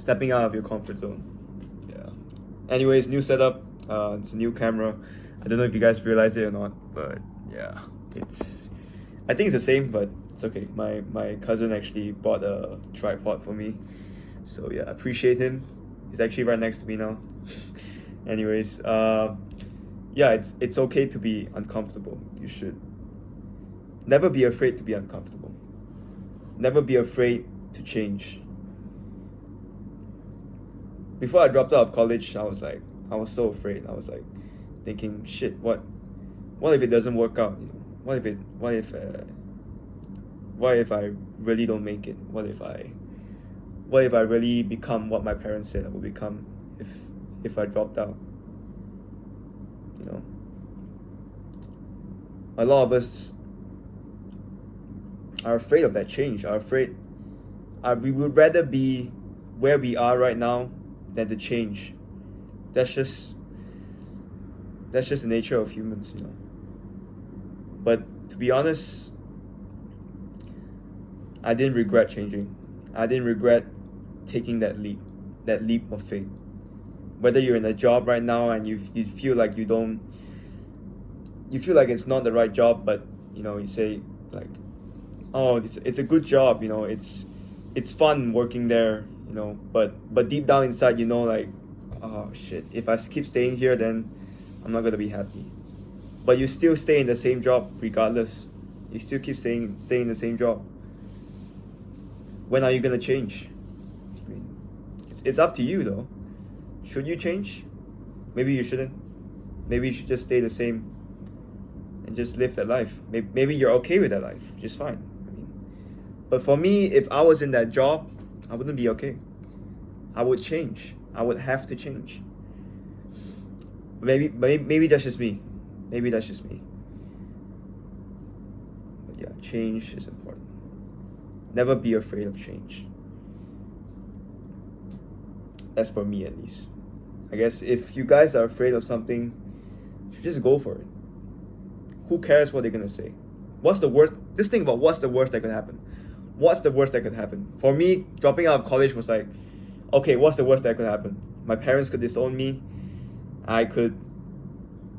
stepping out of your comfort zone. Yeah. Anyways, new setup. It's a new camera. I don't know if you guys realize it or not, but yeah, I think it's the same, but it's okay. My cousin actually bought a tripod for me, so yeah, I appreciate him. He's actually right next to me now. Anyways, yeah, it's okay to be uncomfortable. You should never be afraid to be uncomfortable. Never be afraid to change. Before I dropped out of college, I was so afraid. I was like thinking, shit, what if it doesn't work out? You know, what if I really don't make it? What if I really become what my parents said I would become if I dropped out? You know, a lot of us are afraid of that change. We would rather be where we are right now than to change. That's just the nature of humans, you know. But to be honest, I didn't regret changing. I didn't regret taking that leap of faith. Whether you're in a job right now and you feel like you feel like it's not the right job, but you know, you say like, oh, it's a good job, you know, it's fun working there, you know, but deep down inside, you know, like, oh shit, if I keep staying here, then I'm not gonna be happy. But you still stay in the same job regardless. You still keep staying in the same job. When are you gonna change? I mean, it's up to you though. Should you change? Maybe you shouldn't. Maybe you should just stay the same and just live that life. Maybe you're okay with that life, just fine. I mean, but for me, if I was in that job, I wouldn't be okay. I would change. I would have to change. Maybe that's just me. Maybe that's just me. But yeah, change is important. Never be afraid of change. That's for me at least. I guess if you guys are afraid of something, you should just go for it. Who cares what they're gonna say? What's the worst? Just think about what's the worst that could happen. What's the worst that could happen? For me, dropping out of college was like, okay, what's the worst that could happen? My parents could disown me. I could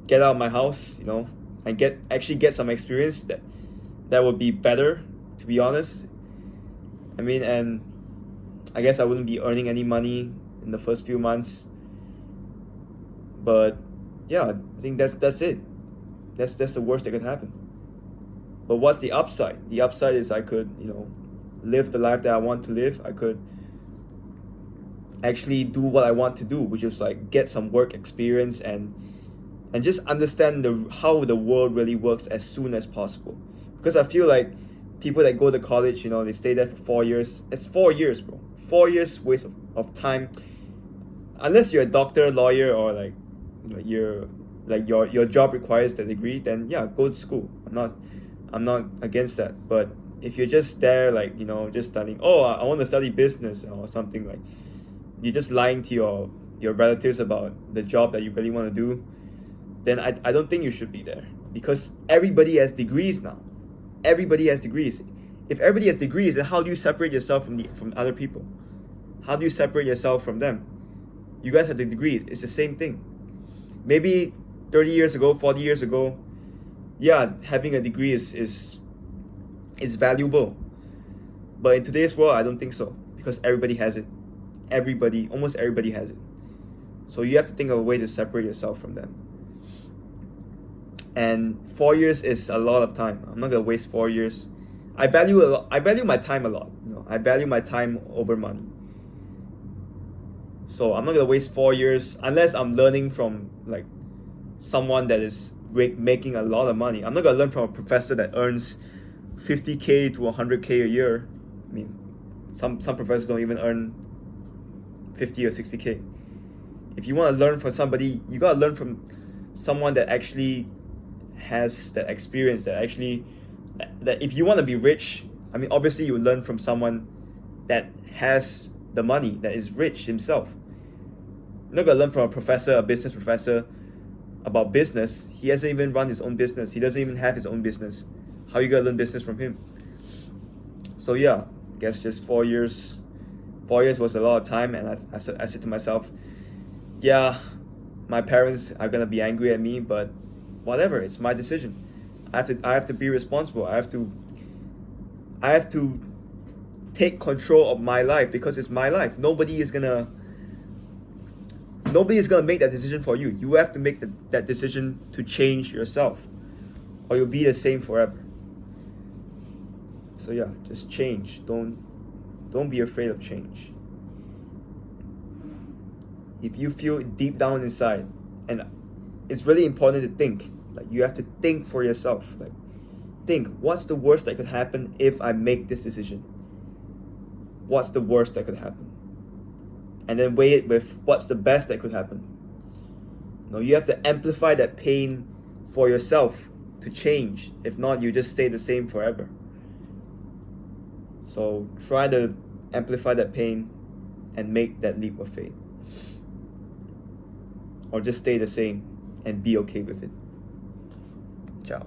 get out of my house, you know, and get some experience that would be better, to be honest. I mean, and I guess I wouldn't be earning any money in the first few months. But yeah, I think that's it. That's the worst that could happen. But what's the upside? The upside is I could, you know, live the life that I want to live. I could actually do what I want to do, which is like get some work experience and just understand how the world really works as soon as possible. Because I feel like people that go to college, you know, they stay there for 4 years. It's 4 years, bro. 4 years waste of time. Unless you're a doctor, lawyer, or like your job requires the degree, then yeah, go to school. I'm not against that. But if you're just there, like, you know, just studying, oh, I want to study business or something, like you're just lying to your relatives about the job that you really want to do, then I don't think you should be there. Because everybody has degrees now. Everybody has degrees. If everybody has degrees, then how do you separate yourself from other people? How do you separate yourself from them? You guys have the degrees. It's the same thing. Maybe 30 years ago, 40 years ago, yeah, having a degree is valuable. But in today's world, I don't think so. Because everybody has it. Almost everybody has it. So you have to think of a way to separate yourself from them. And 4 years is a lot of time. I'm not gonna waste 4 years. I value my time a lot. You know, I value my time over money. So I'm not gonna waste 4 years unless I'm learning from like someone that is making a lot of money. I'm not gonna learn from a professor that earns 50K to 100K a year. I mean, some professors don't even earn 50 or 60K. If you want to learn from somebody, you gotta learn from someone that actually has that experience, that if you want to be rich, I mean, obviously you learn from someone that has the money, that is rich himself. You're not gonna learn from a business professor about business. He hasn't even run his own business. He doesn't even have his own business. How you gonna learn business from him? So yeah, I guess just 4 years 4 years was a lot of time, and I said to myself, yeah, my parents are gonna be angry at me, but whatever, it's my decision. I have to be responsible. I have to take control of my life because it's my life. Nobody is gonna make that decision for you. You have to make that decision to change yourself, or you'll be the same forever. So yeah, just change. Don't be afraid of change. If you feel deep down inside, and it's really important to think, like you have to think for yourself. Like think, what's the worst that could happen if I make this decision? What's the worst that could happen? And then weigh it with what's the best that could happen. You have to amplify that pain for yourself to change. If not, you just stay the same forever. So try to amplify that pain and make that leap of faith. Or just stay the same and be okay with it. Ciao.